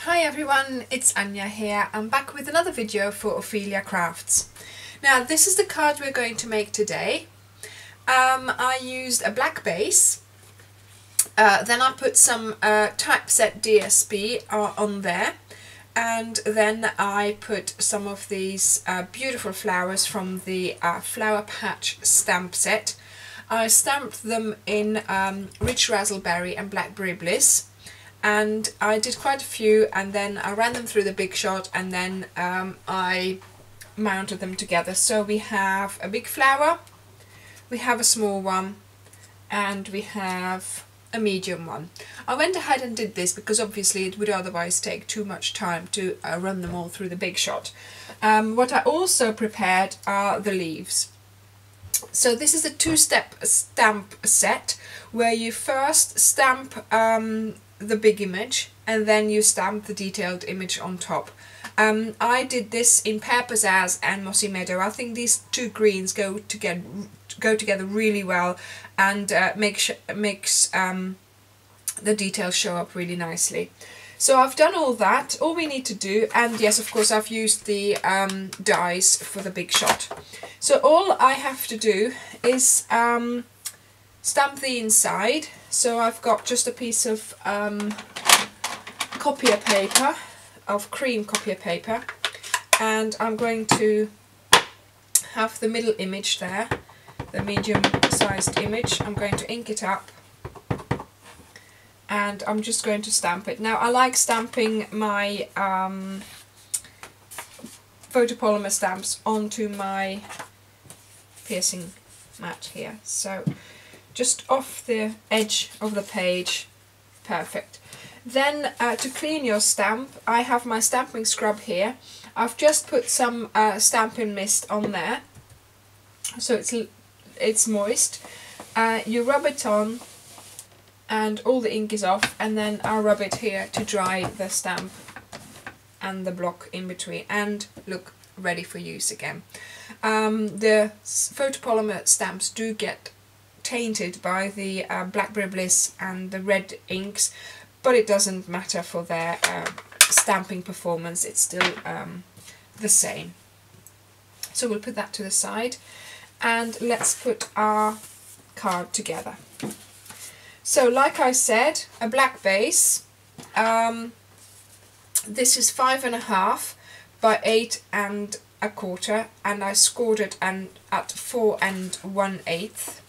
Hi everyone, it's Anya here. I'm back with another video for Ophelia Crafts. Now this is the card we're going to make today. I used a black base, then I put some typeset DSP on there, and then I put some of these beautiful flowers from the Flower Patch stamp set. I stamped them in Rich Razzleberry and Blackberry Bliss. And I did quite a few, and then I ran them through the Big Shot, and then I mounted them together. So we have a big flower, we have a small one, and we have a medium one. I went ahead and did this because obviously it would otherwise take too much time to run them all through the Big Shot. What I also prepared are the leaves. So this is a two-step stamp set where you first stamp the big image and then you stamp the detailed image on top. I did this in Pear Pizzazz and Mossy Meadow. I think these two greens go together really well and makes the details show up really nicely. So I've done all that. All we need to do, and yes, of course, I've used the dies for the Big Shot. So all I have to do is stamp the inside. So I've got just a piece of copier paper, of cream copier paper, and I'm going to have the middle image there, the medium sized image. I'm going to ink it up and I'm just going to stamp it. Now I like stamping my photopolymer stamps onto my piercing mat here. So just off the edge of the page, perfect. Then to clean your stamp, I have my stamping scrub here. I've just put some stamping mist on there, so it's moist. You rub it on and all the ink is off, and then I'll rub it here to dry the stamp and the block in between and look ready for use again. The photopolymer stamps do get tainted by the Blackberry Bliss and the red inks, but it doesn't matter for their stamping performance. It's still the same. So we'll put that to the side and let's put our card together. So like I said, a black base. This is 5.5 by 8 1/4, and I scored it at 4 1/8.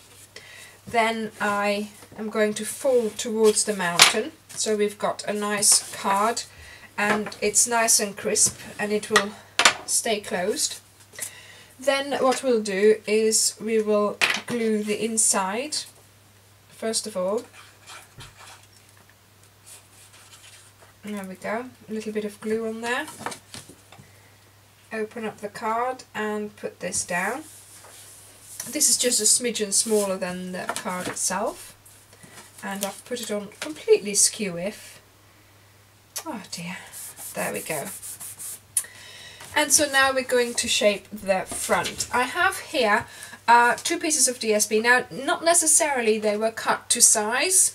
Then I am going to fold towards the mountain, so we've got a nice card and it's nice and crisp and it will stay closed. Then what we'll do is we will glue the inside first of all. There we go, a little bit of glue on there. Open up the card and put this down. This is just a smidgen smaller than the card itself, and I've put it on completely skew-if. Oh dear, there we go. And so now we're going to shape the front. I have here two pieces of DSP. Now, not necessarily they were cut to size,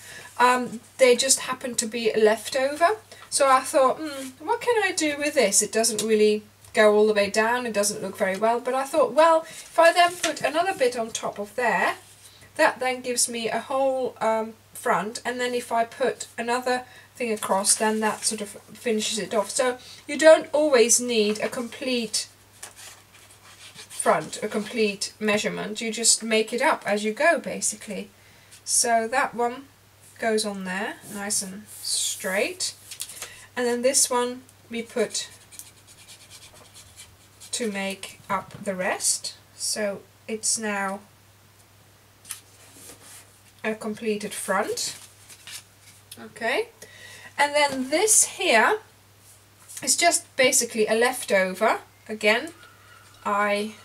they just happened to be left over. So I thought, what can I do with this? It doesn't really go all the way down, it doesn't look very well, but I thought, well, if I then put another bit on top of there, that then gives me a whole front, and then if I put another thing across, then that sort of finishes it off. So you don't always need a complete front, a complete measurement, you just make it up as you go basically. So that one goes on there, nice and straight, and then this one we put to make up the rest. So it's now a completed front. Okay, and then this here is just basically a leftover. Again, I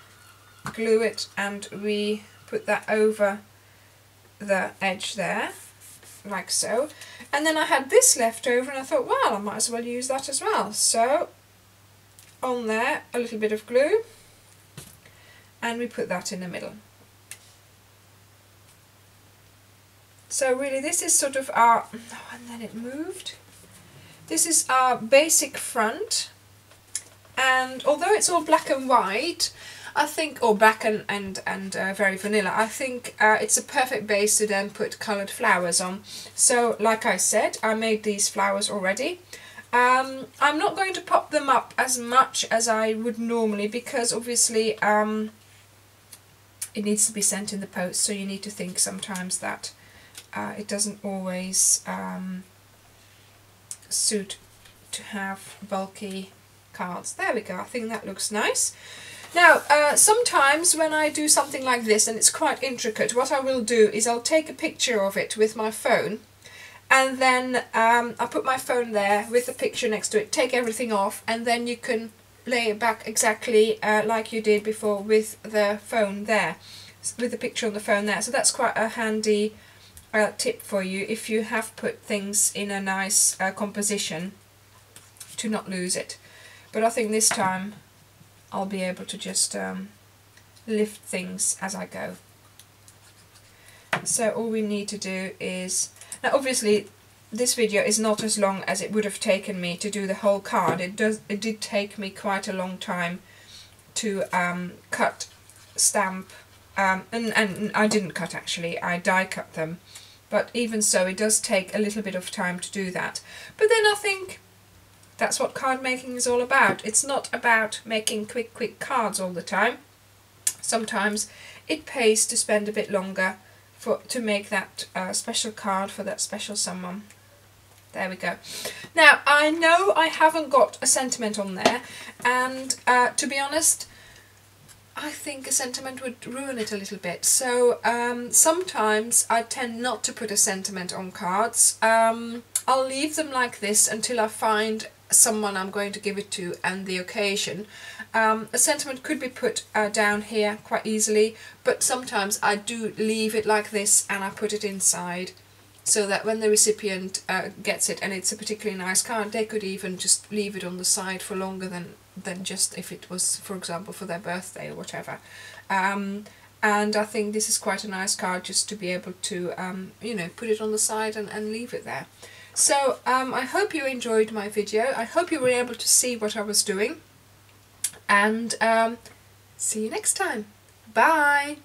glue it and we put that over the edge there, like so. And then I had this left over and I thought, well, I might as well use that as well. So on there, a little bit of glue, and we put that in the middle. So really this is sort of our, oh, and then it moved. This is our basic front, and although it's all black and white, I think, or black and very vanilla, I think it's a perfect base to then put coloured flowers on. So like I said, I made these flowers already. I'm not going to pop them up as much as I would normally, because obviously it needs to be sent in the post, so you need to think sometimes that it doesn't always suit to have bulky cards. There we go, I think that looks nice. Now, sometimes when I do something like this and it's quite intricate, what I will do is I'll take a picture of it with my phone, and then I'll put my phone there with the picture next to it, take everything off, and then you can lay it back exactly like you did before with the phone there, with the picture on the phone there. So that's quite a handy tip for you if you have put things in a nice composition, to not lose it. But I think this time I'll be able to just lift things as I go. So all we need to do is, now obviously this video is not as long as it would have taken me to do the whole card. It did take me quite a long time to cut, stamp, and I didn't cut actually, I die cut them. But even so, it does take a little bit of time to do that. But then I think that's what card making is all about. It's not about making quick cards all the time. Sometimes it pays to spend a bit longer to make that special card for that special someone. There we go. Now, I know I haven't got a sentiment on there, and to be honest, I think a sentiment would ruin it a little bit. So sometimes I tend not to put a sentiment on cards. I'll leave them like this until I find someone I'm going to give it to and the occasion. A sentiment could be put down here quite easily, but sometimes I do leave it like this and I put it inside, so that when the recipient gets it and it's a particularly nice card, they could even just leave it on the side for longer than just if it was, for example, for their birthday or whatever. And I think this is quite a nice card just to be able to, you know, put it on the side and leave it there. So I hope you enjoyed my video. I hope you were able to see what I was doing. And see you next time. Bye!